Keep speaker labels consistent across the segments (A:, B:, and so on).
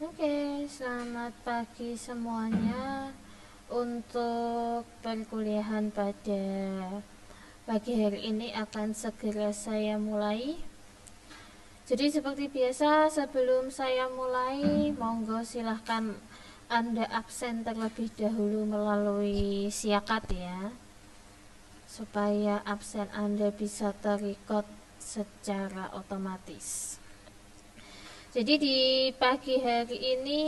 A: Oke, selamat pagi semuanya. Untuk perkuliahan pada pagi hari ini akan segera saya mulai. Jadi seperti biasa, sebelum saya mulai, monggo silahkan Anda absen terlebih dahulu melalui siakat ya, supaya absen Anda bisa terrecord secara otomatis. Jadi di pagi hari ini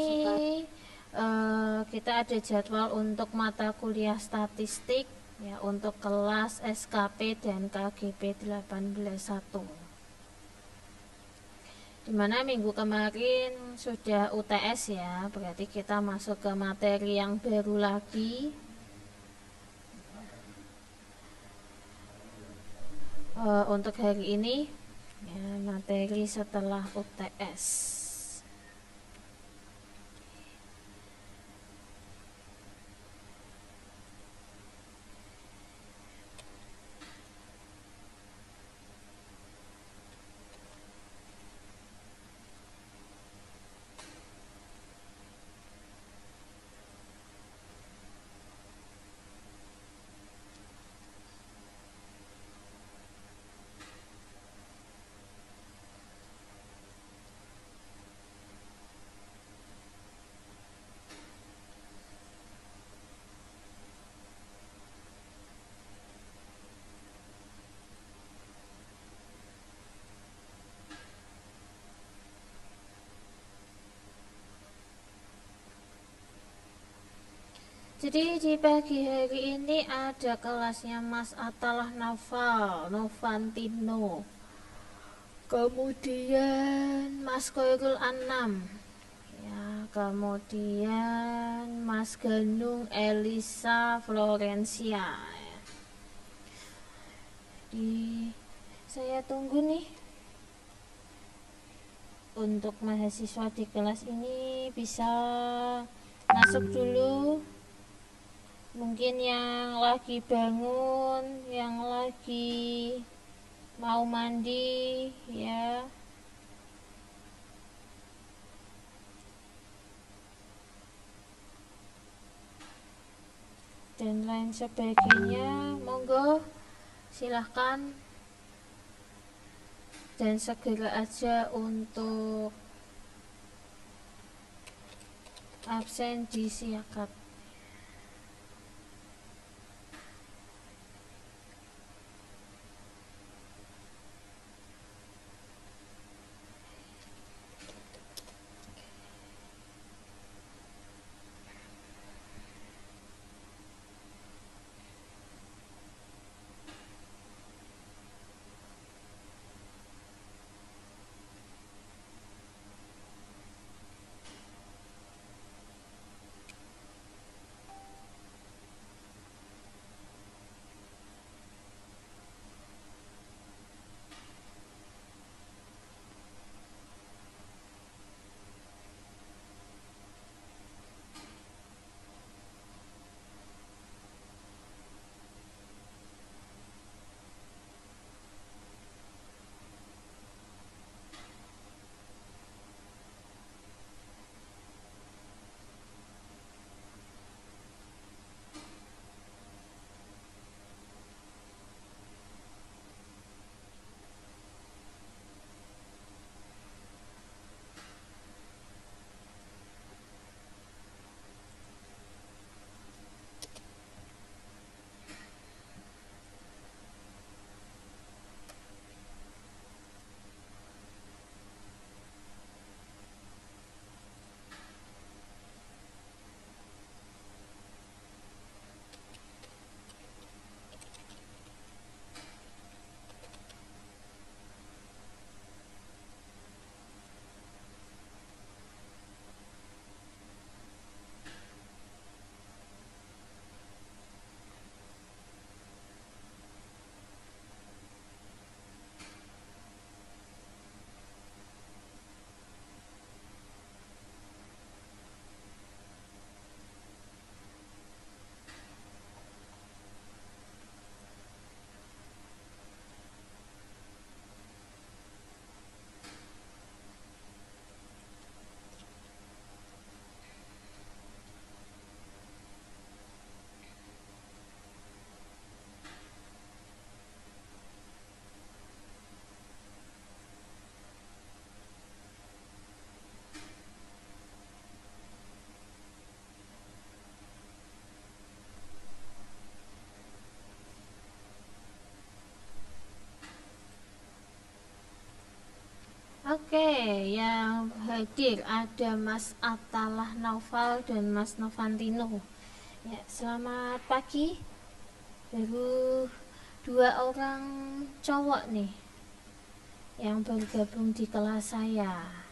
A: kita ada jadwal untuk mata kuliah statistik ya, untuk kelas SKP dan KGP 18.1. Dimana minggu kemarin sudah UTS ya, berarti kita masuk ke materi yang baru lagi. Untuk hari ini ya, materi setelah UTS. Jadi di pagi hari ini ada kelasnya Mas Atalah Novantino, kemudian Mas Koirul Anam ya, kemudian Mas Ganung Elisa Florencia ya. Saya tunggu nih untuk mahasiswa di kelas ini bisa masuk dulu. Mungkin yang lagi bangun, yang lagi mau mandi ya, dan lain sebagainya, monggo silahkan dan segera aja untuk absen di siakat. Oke, yang hadir ada Mas Atalah Naufal dan Mas Novantino. Ya, selamat pagi. Baru 2 orang cowok nih yang bergabung di kelas saya.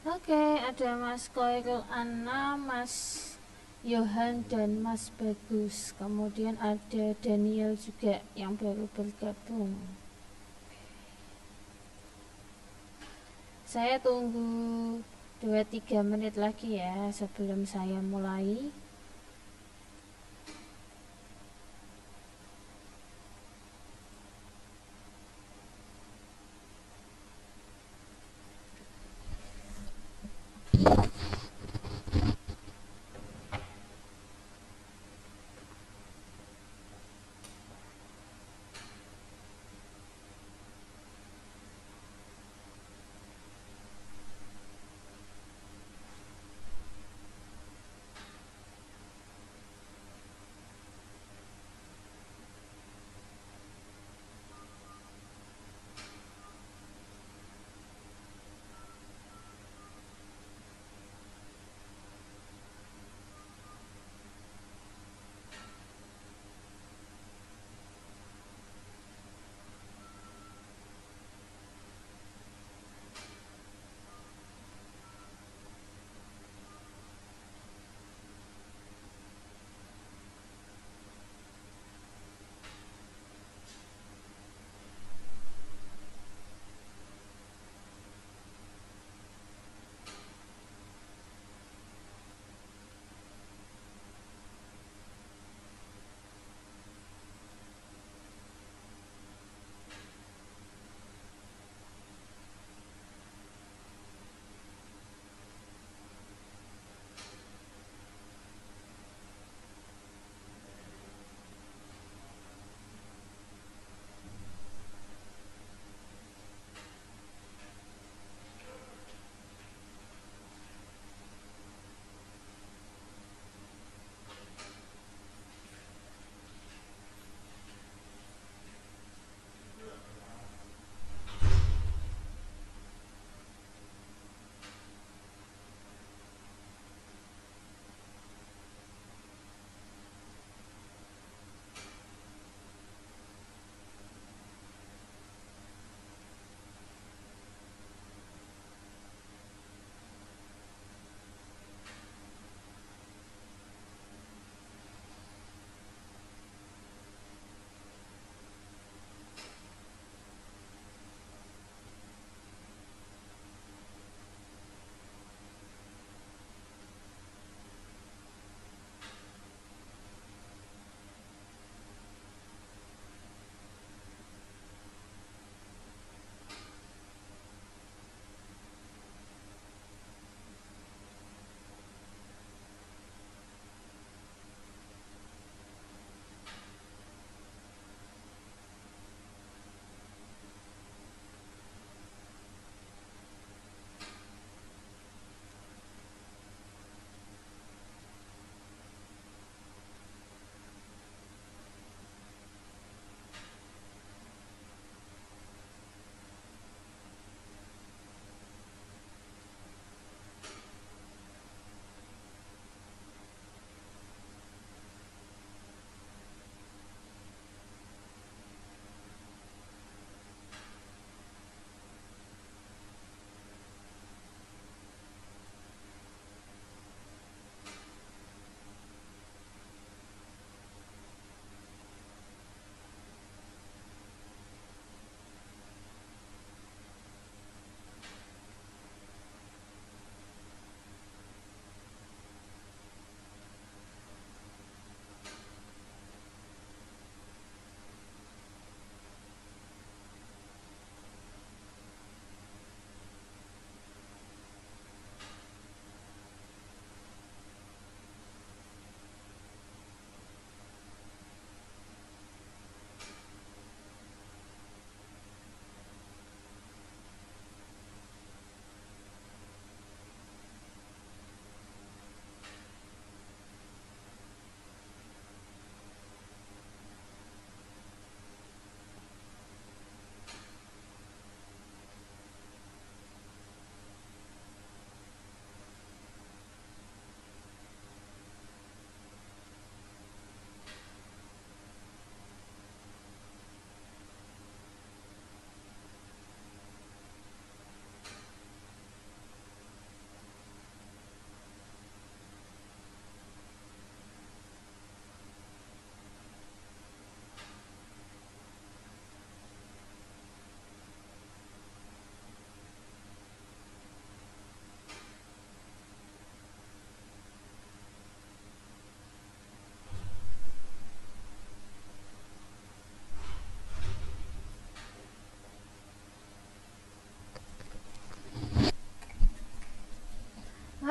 A: Oke, ada Mas Koirul Anna, Mas Yohan dan Mas Bagus. Kemudian ada Daniel juga yang baru bergabung. Saya tunggu 2-3 menit lagi ya sebelum saya mulai.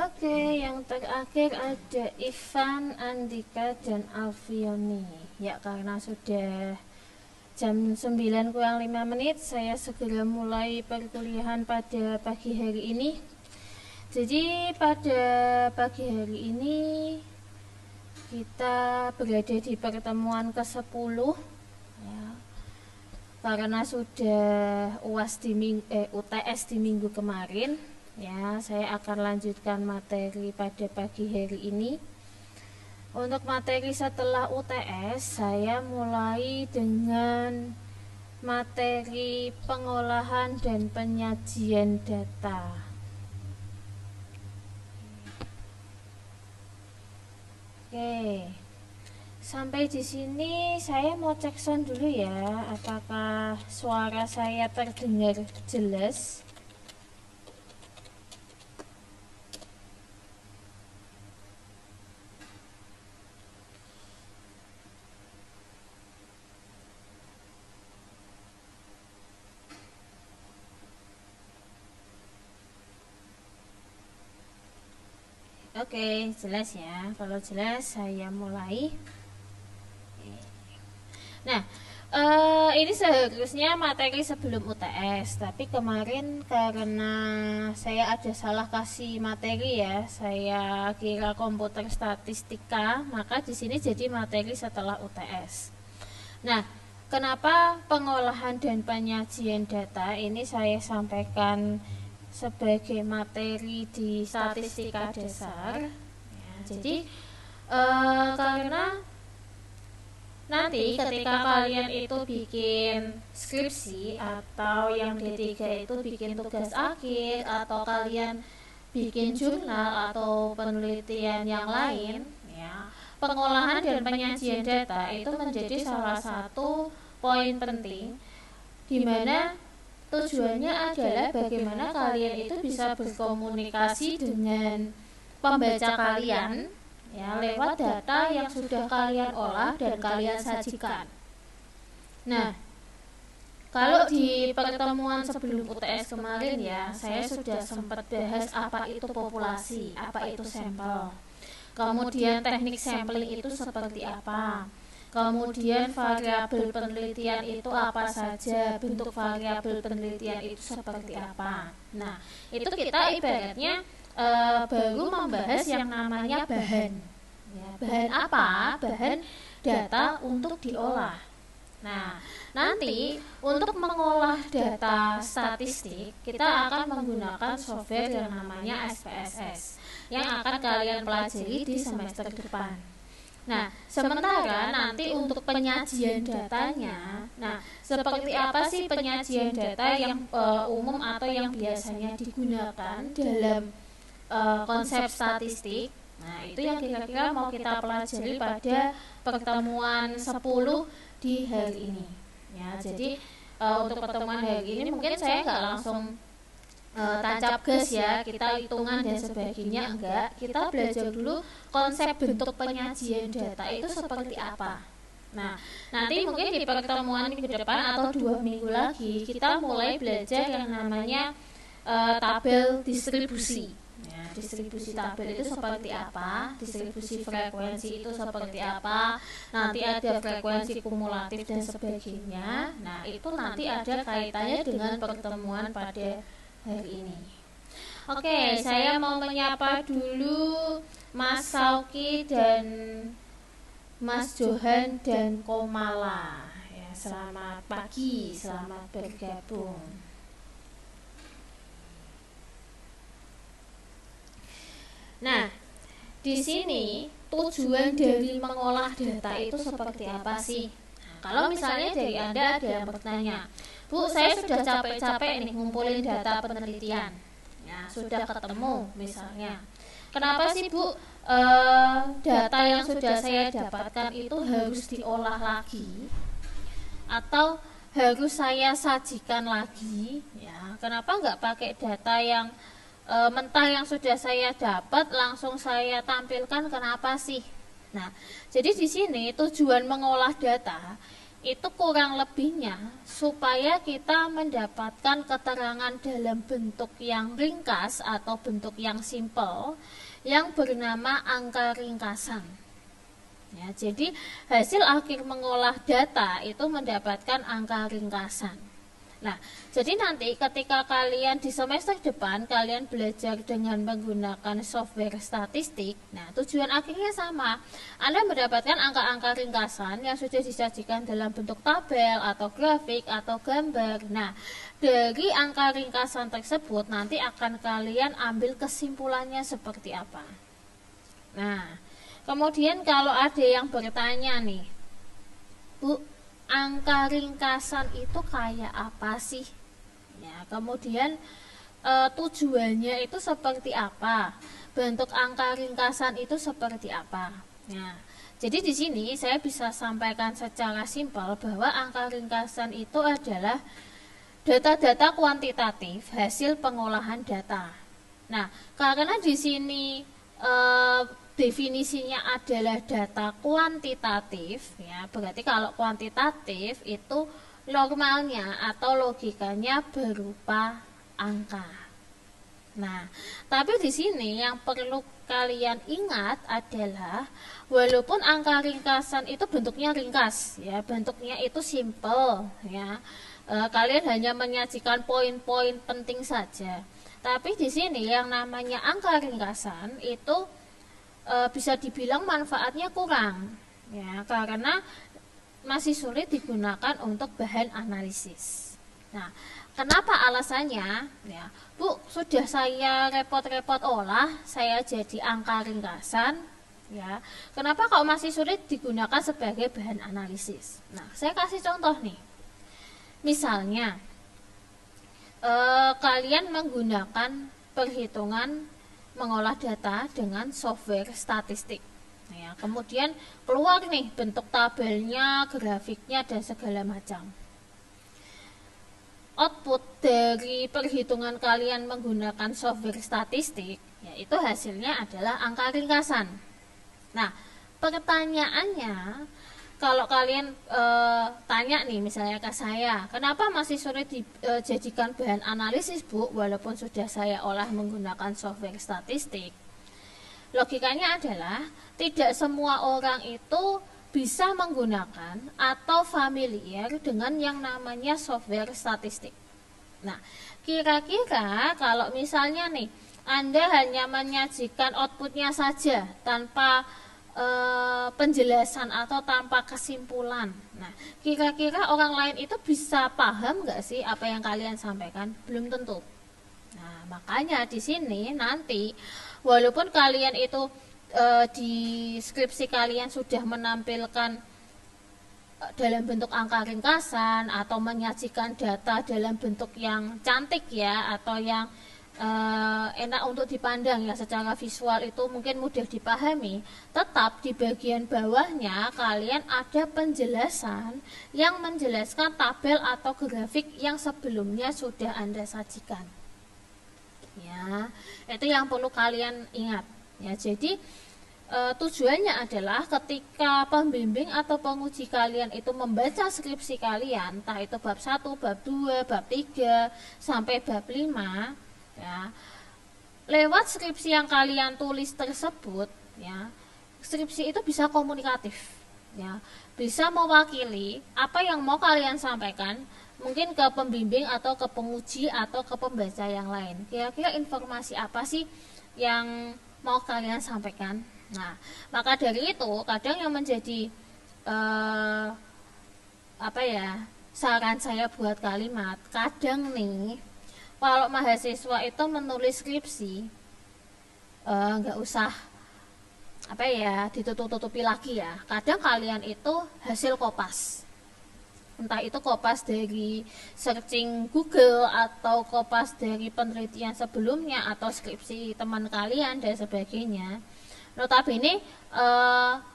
A: Oke, yang terakhir ada Ivan, Andika, dan Alfioni. Ya, karena sudah jam 9 kurang 5 menit, saya segera mulai perkuliahan pada pagi hari ini. Jadi pada pagi hari ini kita berada di pertemuan ke-10 ya, karena sudah UTS di minggu kemarin. Ya, saya akan lanjutkan materi pada pagi hari ini. Untuk materi setelah UTS, saya mulai dengan materi pengolahan dan penyajian data. Oke. Sampai di sini saya mau cek sound dulu ya, apakah suara saya terdengar jelas. Oke, jelas ya. Kalau jelas saya mulai. Nah, ini seharusnya materi sebelum UTS, tapi kemarin karena saya ada salah kasih materi ya, saya kira komputer statistika, maka di sini jadi materi setelah UTS. Nah, kenapa pengolahan dan penyajian data ini saya sampaikan sebagai materi di statistika dasar ya, jadi karena nanti ketika kalian itu bikin skripsi atau yang D3 itu bikin tugas akhir atau kalian bikin jurnal atau penelitian yang lain ya, pengolahan dan penyajian data itu menjadi salah satu poin penting di mana tujuannya adalah bagaimana kalian itu bisa berkomunikasi dengan pembaca kalian ya, lewat data yang sudah kalian olah dan kalian sajikan. Nah, kalau di pertemuan sebelum UTS kemarin ya, saya sudah sempat bahas apa itu populasi, apa itu sampel. Kemudian teknik sampling itu seperti apa. Kemudian variabel penelitian itu apa saja, bentuk variabel penelitian itu seperti apa. Nah, itu kita ibaratnya baru membahas yang namanya bahan. Ya, bahan apa? Bahan data untuk diolah. Nah, nanti untuk mengolah data statistik, kita akan menggunakan software yang namanya SPSS, yang akan kalian pelajari di semester depan. Nah, sementara nanti untuk penyajian datanya, nah seperti apa sih penyajian data yang umum atau yang biasanya digunakan dalam konsep statistik? Nah, itu yang kira-kira mau kita pelajari pada pertemuan 10 di hari ini. Ya, jadi untuk pertemuan hari ini mungkin saya nggak langsung tancap gas ya, kita hitungan dan sebagainya, enggak, kita belajar dulu konsep bentuk penyajian data itu seperti apa. Nah, nanti mungkin di pertemuan minggu depan atau 2 minggu lagi kita mulai belajar yang namanya tabel distribusi ya, distribusi tabel itu seperti apa, distribusi frekuensi itu seperti apa, nanti ada frekuensi kumulatif dan sebagainya. Nah, itu nanti ada kaitannya dengan pertemuan pada hari ini. Oke, saya mau menyapa dulu Mas Sauki dan Mas Johan dan Komala. Ya, selamat pagi, selamat bergabung. Nah, di sini tujuan dari mengolah data itu seperti apa sih? Nah, kalau misalnya dari Anda ada yang bertanya, Bu, saya sudah capek-capek nih ngumpulin data penelitian. Ya, sudah ketemu misalnya. Kenapa sih, Bu, data yang sudah saya dapatkan itu harus diolah lagi? Atau harus saya sajikan lagi? Ya, kenapa nggak pakai data yang mentah yang sudah saya dapat langsung saya tampilkan, kenapa sih? Nah, jadi di sini tujuan mengolah data itu kurang lebihnya supaya kita mendapatkan keterangan dalam bentuk yang ringkas atau bentuk yang simple yang bernama angka ringkasan. Ya, jadi hasil akhir mengolah data itu mendapatkan angka ringkasan. Nah, jadi nanti ketika kalian di semester depan kalian belajar dengan menggunakan software statistik, nah tujuan akhirnya sama. Anda mendapatkan angka-angka ringkasan yang sudah disajikan dalam bentuk tabel atau grafik atau gambar. Nah, dari angka ringkasan tersebut nanti akan kalian ambil kesimpulannya seperti apa. Nah, kemudian kalau ada yang bertanya nih, Bu, angka ringkasan itu kayak apa sih? Ya, kemudian tujuannya itu seperti apa? Bentuk angka ringkasan itu seperti apa? Nah, jadi di sini saya bisa sampaikan secara simpel bahwa angka ringkasan itu adalah data-data kuantitatif hasil pengolahan data. Nah, karena di sini definisinya adalah data kuantitatif, ya berarti kalau kuantitatif itu normalnya atau logikanya berupa angka. Nah, tapi di sini yang perlu kalian ingat adalah walaupun angka ringkasan itu bentuknya ringkas, ya bentuknya itu simple, ya kalian hanya menyajikan poin-poin penting saja. Tapi di sini yang namanya angka ringkasan itu bisa dibilang manfaatnya kurang, ya karena masih sulit digunakan untuk bahan analisis. Nah, kenapa alasannya? Ya, Bu, sudah saya repot-repot olah, saya jadi angka ringkasan, ya. Kenapa kok masih sulit digunakan sebagai bahan analisis? Nah, saya kasih contoh nih. Misalnya, kalian menggunakan perhitungan mengolah data dengan software statistik. Nah, ya, kemudian keluar nih bentuk tabelnya, grafiknya, dan segala macam. Output dari perhitungan kalian menggunakan software statistik, yaitu hasilnya adalah angka ringkasan. Nah, pertanyaannya, kalau kalian tanya nih misalnya ke saya, kenapa masih sulit dijadikan bahan analisis, Bu, walaupun sudah saya olah menggunakan software statistik? Logikanya adalah tidak semua orang itu bisa menggunakan atau familiar dengan yang namanya software statistik. Nah, kira-kira kalau misalnya nih Anda hanya menyajikan outputnya saja tanpa penjelasan atau tanpa kesimpulan. Nah, kira-kira orang lain itu bisa paham nggak sih apa yang kalian sampaikan? Belum tentu. Nah, makanya di sini nanti walaupun kalian itu di skripsi kalian sudah menampilkan dalam bentuk angka ringkasan atau menyajikan data dalam bentuk yang cantik ya atau yang enak untuk dipandang ya secara visual itu mungkin mudah dipahami, tetap di bagian bawahnya kalian ada penjelasan yang menjelaskan tabel atau grafik yang sebelumnya sudah Anda sajikan. Ya, itu yang perlu kalian ingat. Ya, jadi tujuannya adalah ketika pembimbing atau penguji kalian itu membaca skripsi kalian, entah itu bab 1, bab 2, bab 3 sampai bab 5, ya, lewat skripsi yang kalian tulis tersebut, ya, skripsi itu bisa komunikatif, ya, bisa mewakili apa yang mau kalian sampaikan, mungkin ke pembimbing atau ke penguji atau ke pembaca yang lain. Kira-kira informasi apa sih yang mau kalian sampaikan? Nah, maka dari itu kadang yang menjadi saran saya buat kalimat, kadang nih kalau mahasiswa itu menulis skripsi nggak usah ditutup-tutupi lagi ya. Kadang kalian itu hasil kopas, entah itu kopas dari searching Google atau kopas dari penelitian sebelumnya atau skripsi teman kalian dan sebagainya. Notabene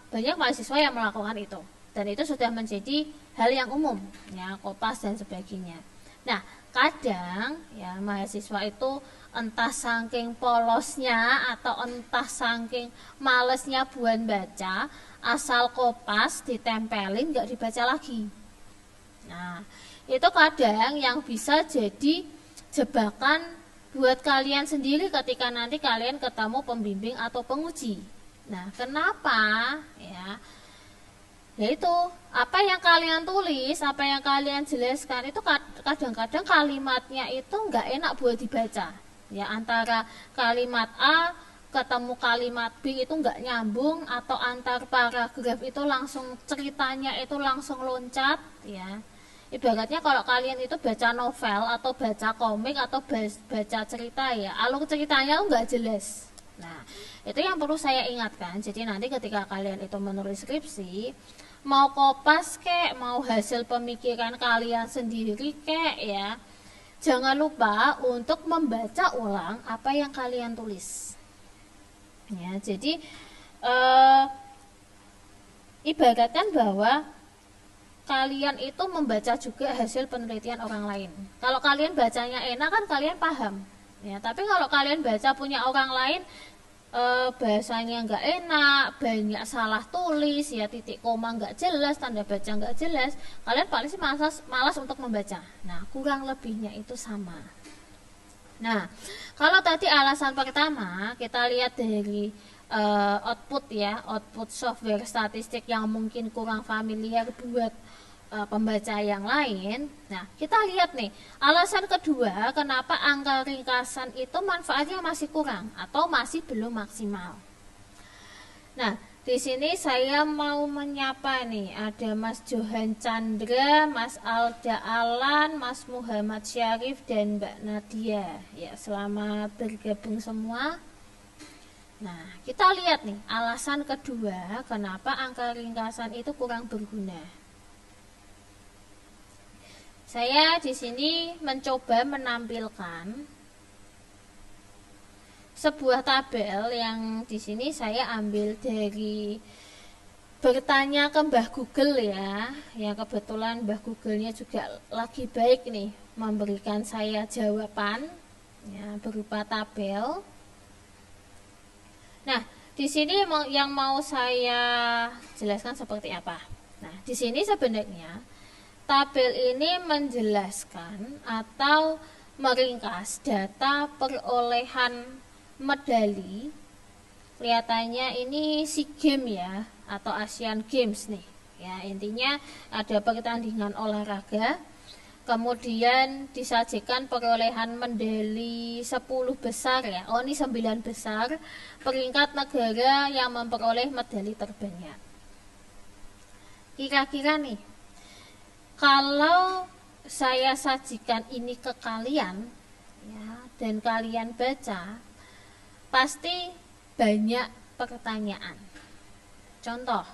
A: banyak mahasiswa yang melakukan itu dan itu sudah menjadi hal yang umum ya, kopas dan sebagainya. Nah, kadang ya mahasiswa itu entah saking polosnya atau entah saking malesnya buat baca, asal kopas ditempelin nggak dibaca lagi. Nah, itu kadang yang bisa jadi jebakan buat kalian sendiri ketika nanti kalian ketemu pembimbing atau penguji. Nah, kenapa? Ya, yaitu apa yang kalian tulis, apa yang kalian jelaskan itu kadang-kadang kalimatnya itu nggak enak buat dibaca. Ya, antara kalimat A ketemu kalimat B itu nggak nyambung, atau antar paragraf itu langsung ceritanya itu langsung loncat, ya. Ibaratnya kalau kalian itu baca novel atau baca komik atau baca cerita, ya, alur ceritanya tuh nggak jelas. Nah, itu yang perlu saya ingatkan. Jadi nanti ketika kalian itu menulis skripsi, mau kopas kek, mau hasil pemikiran kalian sendiri kek, ya, jangan lupa untuk membaca ulang apa yang kalian tulis. Ya, jadi ibaratkan bahwa kalian itu membaca juga hasil penelitian orang lain. Kalau kalian bacanya enak kan kalian paham, ya. Tapi kalau kalian baca punya orang lain, bahasanya nggak enak, banyak salah tulis, ya, titik koma nggak jelas, tanda baca nggak jelas, kalian paling sih malas untuk membaca. Nah, kurang lebihnya itu sama. Nah, kalau tadi alasan pertama kita lihat dari output, ya, output software statistik yang mungkin kurang familiar buat pembaca yang lain. Nah, kita lihat nih, alasan kedua kenapa angka ringkasan itu manfaatnya masih kurang atau masih belum maksimal. Nah, di sini saya mau menyapa nih, ada Mas Johan Chandra, Mas Alda Alan, Mas Muhammad Syarif, dan Mbak Nadia. Ya, selamat bergabung semua. Nah, kita lihat nih, alasan kedua kenapa angka ringkasan itu kurang berguna. Saya di sini mencoba menampilkan sebuah tabel yang di sini saya ambil dari bertanya ke Mbah Google, ya. Ya, kebetulan Mbah Google-nya juga lagi baik nih memberikan saya jawaban, ya, berupa tabel. Nah, di sini yang mau saya jelaskan seperti apa. Nah, di sini sebenarnya tabel ini menjelaskan atau meringkas data perolehan medali. Kelihatannya ini SEA Games, ya, atau Asian Games nih. Ya, intinya ada pertandingan olahraga. Kemudian disajikan perolehan medali 10 besar, ya. Oh, ini 9 besar peringkat negara yang memperoleh medali terbanyak. Kira-kira nih, kalau saya sajikan ini ke kalian, ya, dan kalian baca, pasti banyak pertanyaan. Contoh,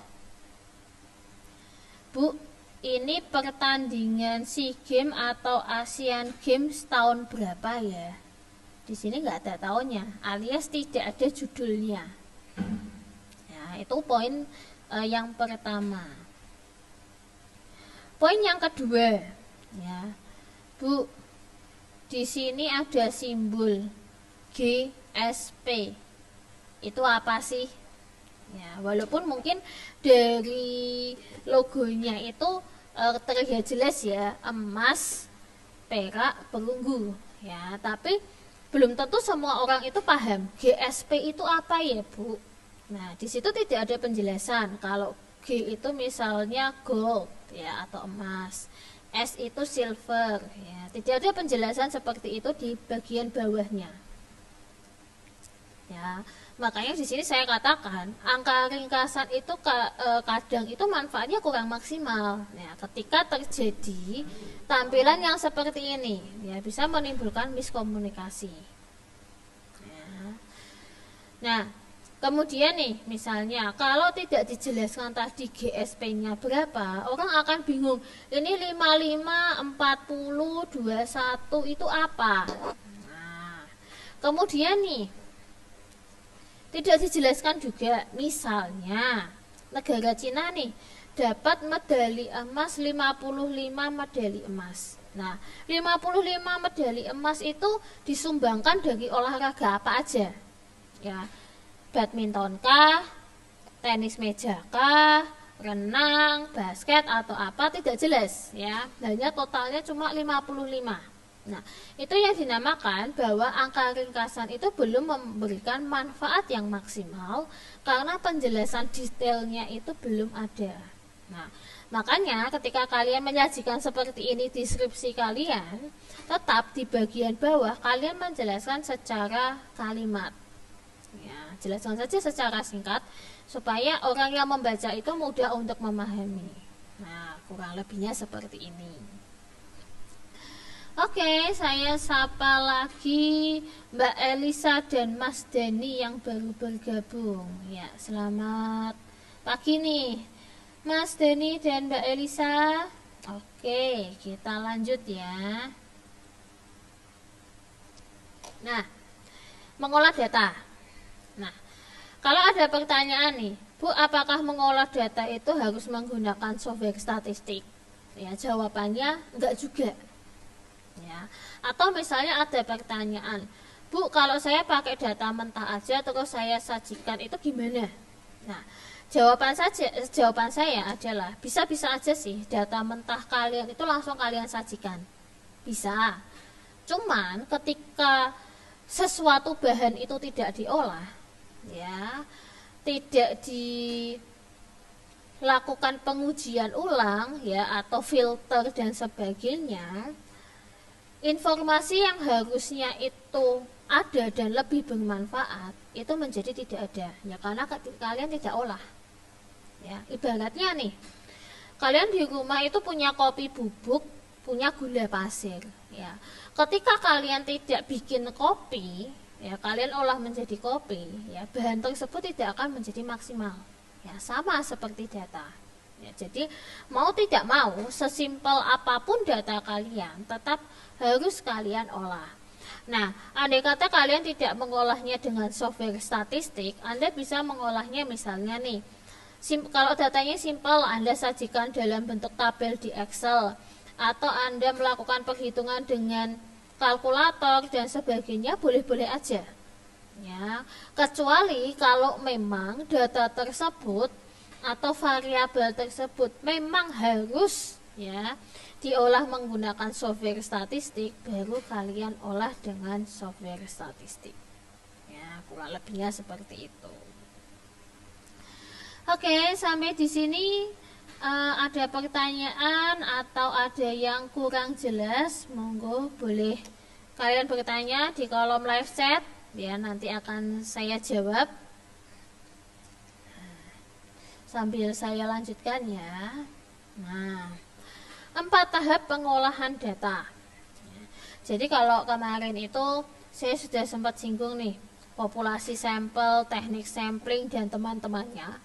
A: Bu, ini pertandingan SEA Games atau Asian Games tahun berapa, ya? Di sini nggak ada tahunnya, alias tidak ada judulnya. Ya, itu poin yang pertama. Poin yang kedua, ya, Bu, di sini ada simbol GSP. Itu apa sih? Ya, walaupun mungkin dari logonya itu terlihat jelas, ya, emas, perak, perunggu, ya, tapi belum tentu semua orang itu paham GSP itu apa, ya, Bu. Nah, di situ tidak ada penjelasan. Kalau G itu misalnya gold, ya, atau emas, S itu silver, ya, tidak ada penjelasan seperti itu di bagian bawahnya, ya. Makanya di sini saya katakan angka ringkasan itu kadang itu manfaatnya kurang maksimal, ya, ketika terjadi tampilan yang seperti ini, ya, bisa menimbulkan miskomunikasi, ya. Nah, kemudian nih, misalnya kalau tidak dijelaskan tadi GSP-nya berapa, orang akan bingung. Ini 55, 40, 21 itu apa? Nah, kemudian nih, tidak dijelaskan juga, misalnya negara Cina nih dapat medali emas 55 medali emas. Nah, 55 medali emas itu disumbangkan dari olahraga apa aja? Ya, badminton kah, tenis meja kah, renang, basket atau apa tidak jelas ya. Hanya totalnya cuma 55. Nah, itu yang dinamakan bahwa angka ringkasan itu belum memberikan manfaat yang maksimal karena penjelasan detailnya itu belum ada. Nah, makanya ketika kalian menyajikan seperti ini di skripsi kalian, tetap di bagian bawah kalian menjelaskan secara kalimat. Ya, jelaskan saja secara singkat supaya orang yang membaca itu mudah untuk memahami. Nah, kurang lebihnya seperti ini. Oke, saya sapa lagi Mbak Elisa dan Mas Deni yang baru bergabung. Ya, selamat pagi nih Mas Deni dan Mbak Elisa. Oke, kita lanjut ya. Nah, mengolah data. Nah, kalau ada pertanyaan nih, Bu, apakah mengolah data itu harus menggunakan software statistik? Ya, jawabannya enggak juga. Ya. Atau misalnya ada pertanyaan, Bu, kalau saya pakai data mentah aja terus saya sajikan itu gimana? Nah, jawaban saya adalah bisa-bisa aja sih data mentah kalian itu langsung kalian sajikan. Bisa. Cuman ketika sesuatu bahan itu tidak diolah, ya, tidak dilakukan pengujian ulang ya atau filter dan sebagainya, informasi yang harusnya itu ada dan lebih bermanfaat itu menjadi tidak ada ya karena kalian tidak olah. Ya, ibaratnya nih, kalian di rumah itu punya kopi bubuk, punya gula pasir. Ya, ketika kalian tidak bikin kopi, ya kalian olah menjadi kopi, ya bahan tersebut tidak akan menjadi maksimal. Ya, sama seperti data. Ya, jadi mau tidak mau, sesimpel apapun data kalian, tetap harus kalian olah. Nah, andai kata kalian tidak mengolahnya dengan software statistik, Anda bisa mengolahnya misalnya nih, kalau datanya simpel, Anda sajikan dalam bentuk tabel di Excel, atau Anda melakukan perhitungan dengan kalkulator dan sebagainya, boleh-boleh aja. Ya, kecuali kalau memang data tersebut atau variabel tersebut memang harus ya diolah menggunakan software statistik, baru kalian olah dengan software statistik. Ya, kurang lebihnya seperti itu. Oke, sampai di sini ada pertanyaan atau ada yang kurang jelas, monggo boleh kalian bertanya di kolom live chat, ya nanti akan saya jawab. Sambil saya lanjutkan ya. Nah, 4 tahap pengolahan data. Jadi kalau kemarin itu saya sudah sempat singgung nih, populasi sampel, teknik sampling dan teman-temannya.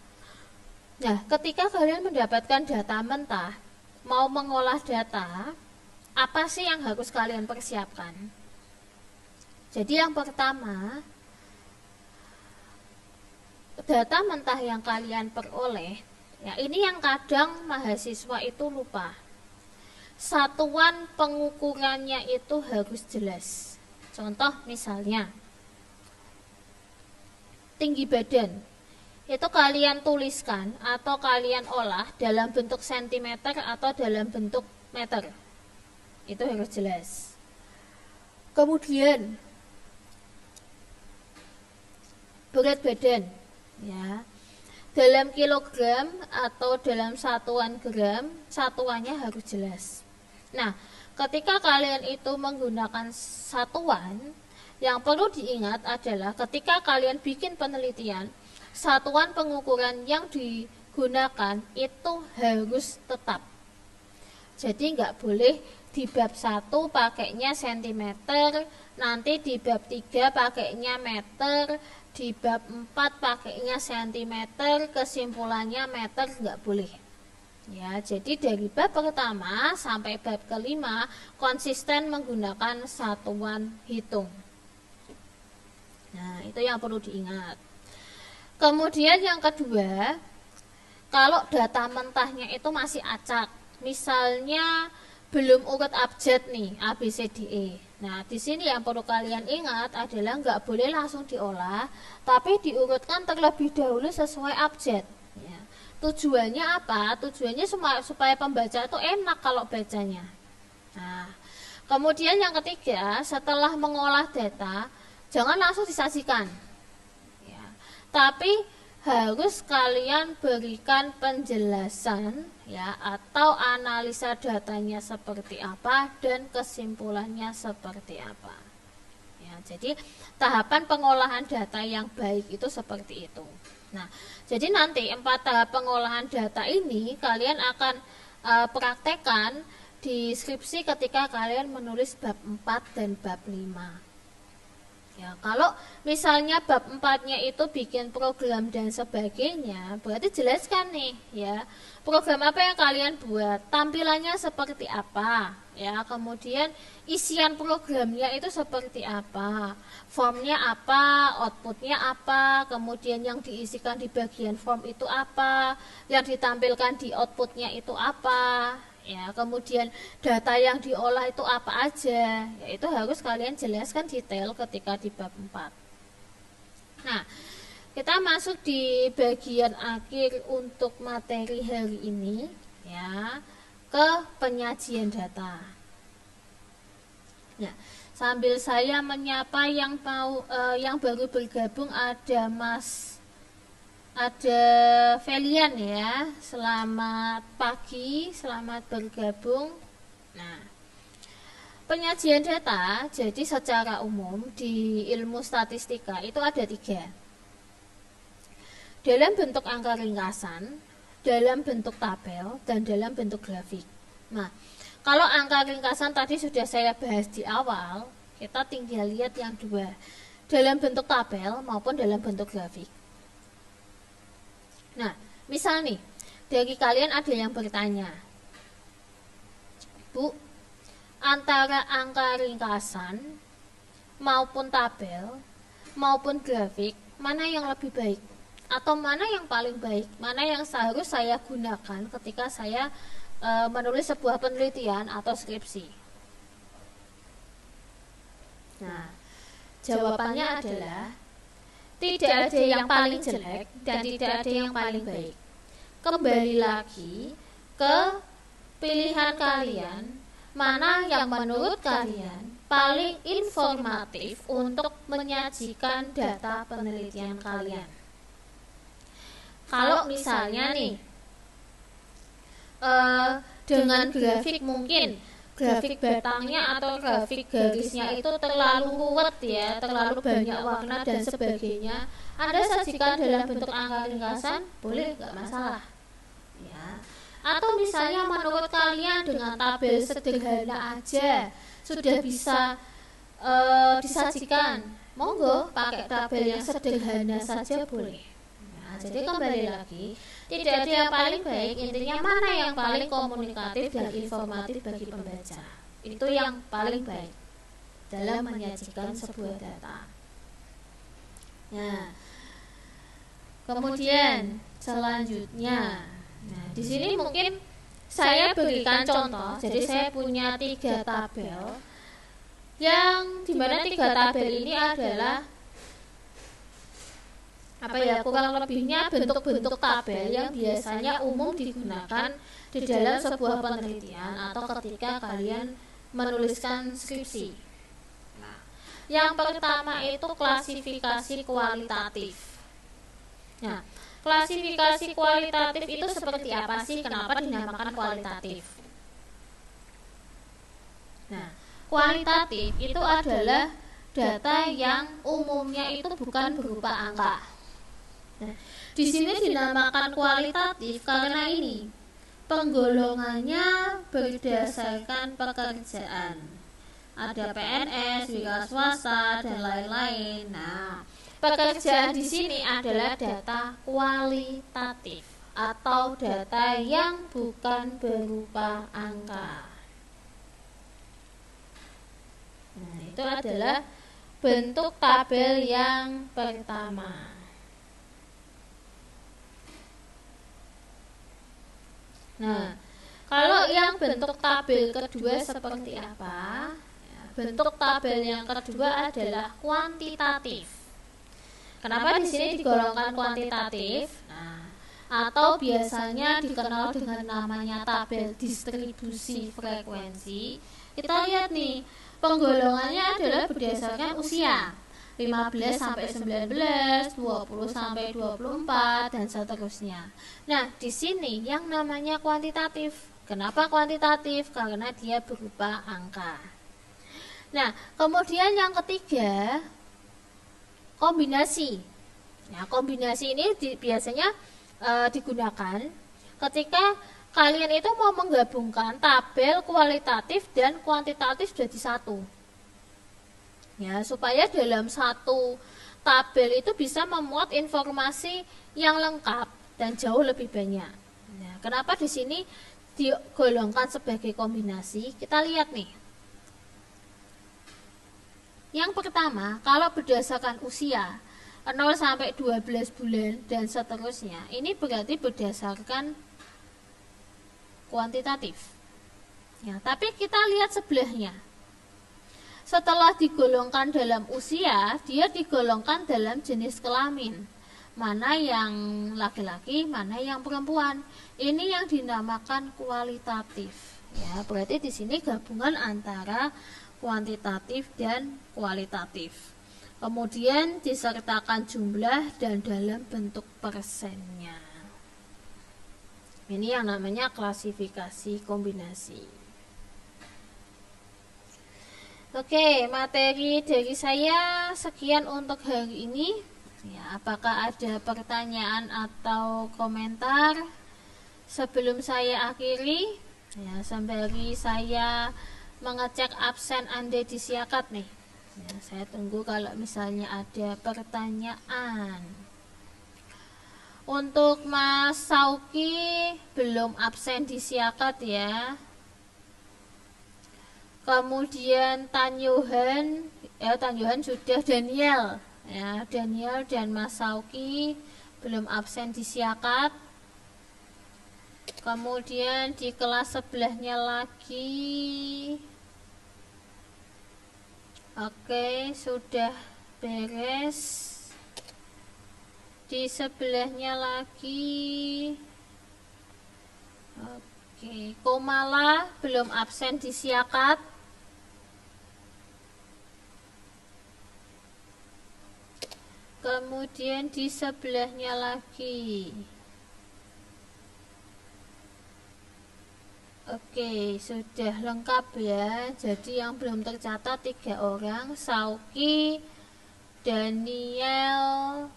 A: Nah, ketika kalian mendapatkan data mentah, mau mengolah data, apa sih yang harus kalian persiapkan? Jadi yang pertama, data mentah yang kalian peroleh, ya ini yang kadang mahasiswa itu lupa. Satuan pengukurannya itu harus jelas. Contoh misalnya, tinggi badan, itu kalian tuliskan atau kalian olah dalam bentuk sentimeter atau dalam bentuk meter. Itu harus jelas. Kemudian, berat badan, ya dalam kilogram atau dalam satuan gram, satuannya harus jelas. Nah, ketika kalian itu menggunakan satuan, yang perlu diingat adalah ketika kalian bikin penelitian, satuan pengukuran yang digunakan itu harus tetap. Jadi nggak boleh di bab 1 pakainya sentimeter, nanti di bab 3 pakainya meter, di bab 4 pakainya sentimeter, kesimpulannya meter, nggak boleh. Ya, jadi dari bab pertama sampai bab kelima konsisten menggunakan satuan hitung. Nah, itu yang perlu diingat. Kemudian yang kedua, kalau data mentahnya itu masih acak, misalnya belum urut abjad nih, A, B, C, D, E. Nah, di sini yang perlu kalian ingat adalah nggak boleh langsung diolah, tapi diurutkan terlebih dahulu sesuai abjad. Ya. Tujuannya apa? Tujuannya supaya pembaca itu enak kalau bacanya. Nah, kemudian yang ketiga, setelah mengolah data, jangan langsung disajikan. Ya, tapi harus kalian berikan penjelasan ya atau analisa datanya seperti apa dan kesimpulannya seperti apa. Ya, jadi tahapan pengolahan data yang baik itu seperti itu. Nah, jadi nanti 4 tahap pengolahan data ini kalian akan praktekkan di skripsi ketika kalian menulis bab 4 dan bab 5. Ya, kalau misalnya bab 4-nya itu bikin program dan sebagainya, berarti jelaskan nih, ya. Program apa yang kalian buat, tampilannya seperti apa, ya. Kemudian isian programnya itu seperti apa, formnya apa, outputnya apa, kemudian yang diisikan di bagian form itu apa, yang ditampilkan di outputnya itu apa. Ya, kemudian data yang diolah itu apa aja, ya, itu harus kalian jelaskan detail ketika di bab 4. Nah, kita masuk di bagian akhir untuk materi hari ini, ya, ke penyajian data. Nah, sambil saya menyapa yang baru bergabung, ada Felian ya, selamat pagi, selamat bergabung. Nah, penyajian data jadi secara umum di ilmu statistika itu ada 3. Dalam bentuk angka ringkasan, dalam bentuk tabel, dan dalam bentuk grafik. Nah, kalau angka ringkasan tadi sudah saya bahas di awal, kita tinggal lihat yang 2, dalam bentuk tabel maupun dalam bentuk grafik. Nah, misal nih, dari kalian ada yang bertanya, Bu, antara angka ringkasan maupun tabel maupun grafik, mana yang lebih baik? Atau mana yang paling baik? Mana yang seharus saya gunakan ketika saya menulis sebuah penelitian atau skripsi? Nah, jawabannya adalah tidak ada yang paling jelek dan tidak ada yang paling baik. Kembali lagi ke pilihan kalian, mana yang menurut kalian paling informatif untuk menyajikan data penelitian kalian. Kalau misalnya nih, dengan grafik mungkin grafik batangnya atau grafik garisnya itu terlalu ruwet ya, terlalu banyak warna dan sebagainya, Anda sajikan dalam bentuk angka ringkasan, boleh, nggak masalah ya. Atau misalnya menurut kalian dengan tabel sederhana aja sudah bisa disajikan, monggo pakai tabel yang sederhana saja boleh. Nah, jadi kembali lagi, tidak ada yang paling baik, intinya mana yang paling komunikatif dan informatif bagi pembaca. Itu yang paling baik dalam menyajikan sebuah data. Nah, kemudian selanjutnya, nah di sini mungkin saya berikan contoh. Jadi saya punya 3 tabel, yang dimana 3 tabel ini adalah kurang lebihnya bentuk-bentuk tabel yang biasanya umum digunakan di dalam sebuah penelitian atau ketika kalian menuliskan skripsi. Nah, yang pertama itu klasifikasi kualitatif. Nah, klasifikasi kualitatif itu seperti apa sih? Kenapa dinamakan kualitatif? Nah, kualitatif itu adalah data yang umumnya itu bukan berupa angka. Nah, di sini dinamakan kualitatif karena ini penggolongannya berdasarkan pekerjaan. Ada PNS, wira swasta, dan lain-lain. Nah, pekerjaan di sini adalah data kualitatif atau data yang bukan berupa angka. Nah, itu adalah bentuk tabel yang pertama. Nah, kalau yang bentuk tabel kedua seperti apa? Bentuk tabel yang kedua adalah kuantitatif. Kenapa di sini digolongkan kuantitatif? Nah, atau biasanya dikenal dengan namanya tabel distribusi frekuensi. Kita lihat nih, penggolongannya adalah berdasarkan usia. 15 sampai 19, 20 sampai 24 dan seterusnya. Nah, di sini yang namanya kuantitatif. Kenapa kuantitatif? Karena dia berupa angka. Nah, kemudian yang ketiga, kombinasi. Nah, kombinasi ini biasanya digunakan ketika kalian itu mau menggabungkan tabel kualitatif dan kuantitatif jadi satu. Ya, supaya dalam satu tabel itu bisa memuat informasi yang lengkap dan jauh lebih banyak. Nah, kenapa di sini digolongkan sebagai kombinasi? Kita lihat nih. Yang pertama, kalau berdasarkan usia 0 sampai 12 bulan dan seterusnya, ini berarti berdasarkan kuantitatif. Ya, tapi kita lihat sebelahnya. Setelah digolongkan dalam usia, dia digolongkan dalam jenis kelamin. Mana yang laki-laki, mana yang perempuan. Ini yang dinamakan kualitatif. Ya, berarti di sini gabungan antara kuantitatif dan kualitatif. Kemudian disertakan jumlah dan dalam bentuk persennya. Ini yang namanya klasifikasi kombinasi. Oke, materi dari saya sekian untuk hari ini. Ya, apakah ada pertanyaan atau komentar sebelum saya akhiri? Ya, sembari saya mengecek absen Anda di Siakat nih. Ya, saya tunggu kalau misalnya ada pertanyaan. Untuk Mas Sauki belum absen di Siakat ya. Kemudian Tanyuhan sudah. Daniel ya, Daniel dan Mas Sauki belum absen di Siakat. Kemudian di kelas sebelahnya lagi, oke, sudah beres. Di sebelahnya lagi, oke, Komala belum absen di Siakat. Kemudian di sebelahnya lagi, oke, sudah lengkap ya. Jadi yang belum tercatat 3 orang, Sauki, Daniel,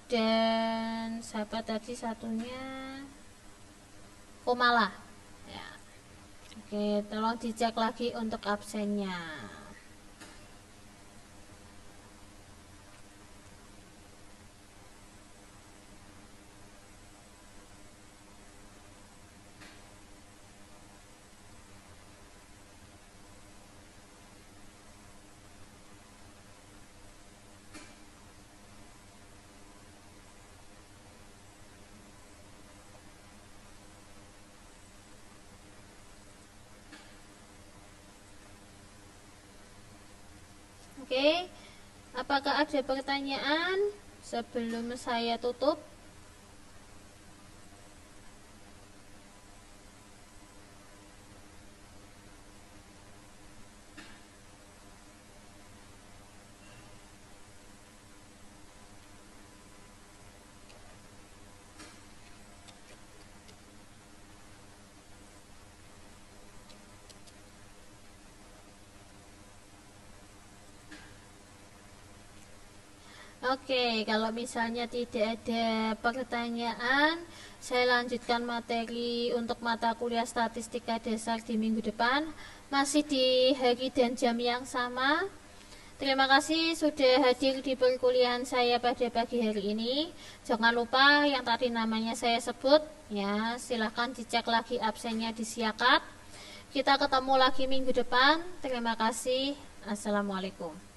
A: dan siapa tadi satunya? Komala ya. Oke, tolong dicek lagi untuk absennya. Oke, apakah ada pertanyaan sebelum saya tutup? Oke, kalau misalnya tidak ada pertanyaan, saya lanjutkan materi untuk mata kuliah statistika dasar di minggu depan, masih di hari dan jam yang sama. Terima kasih sudah hadir di perkuliahan saya pada pagi hari ini. Jangan lupa yang tadi namanya saya sebut, ya, silahkan dicek lagi absennya di Siakat. Kita ketemu lagi minggu depan. Terima kasih. Assalamualaikum.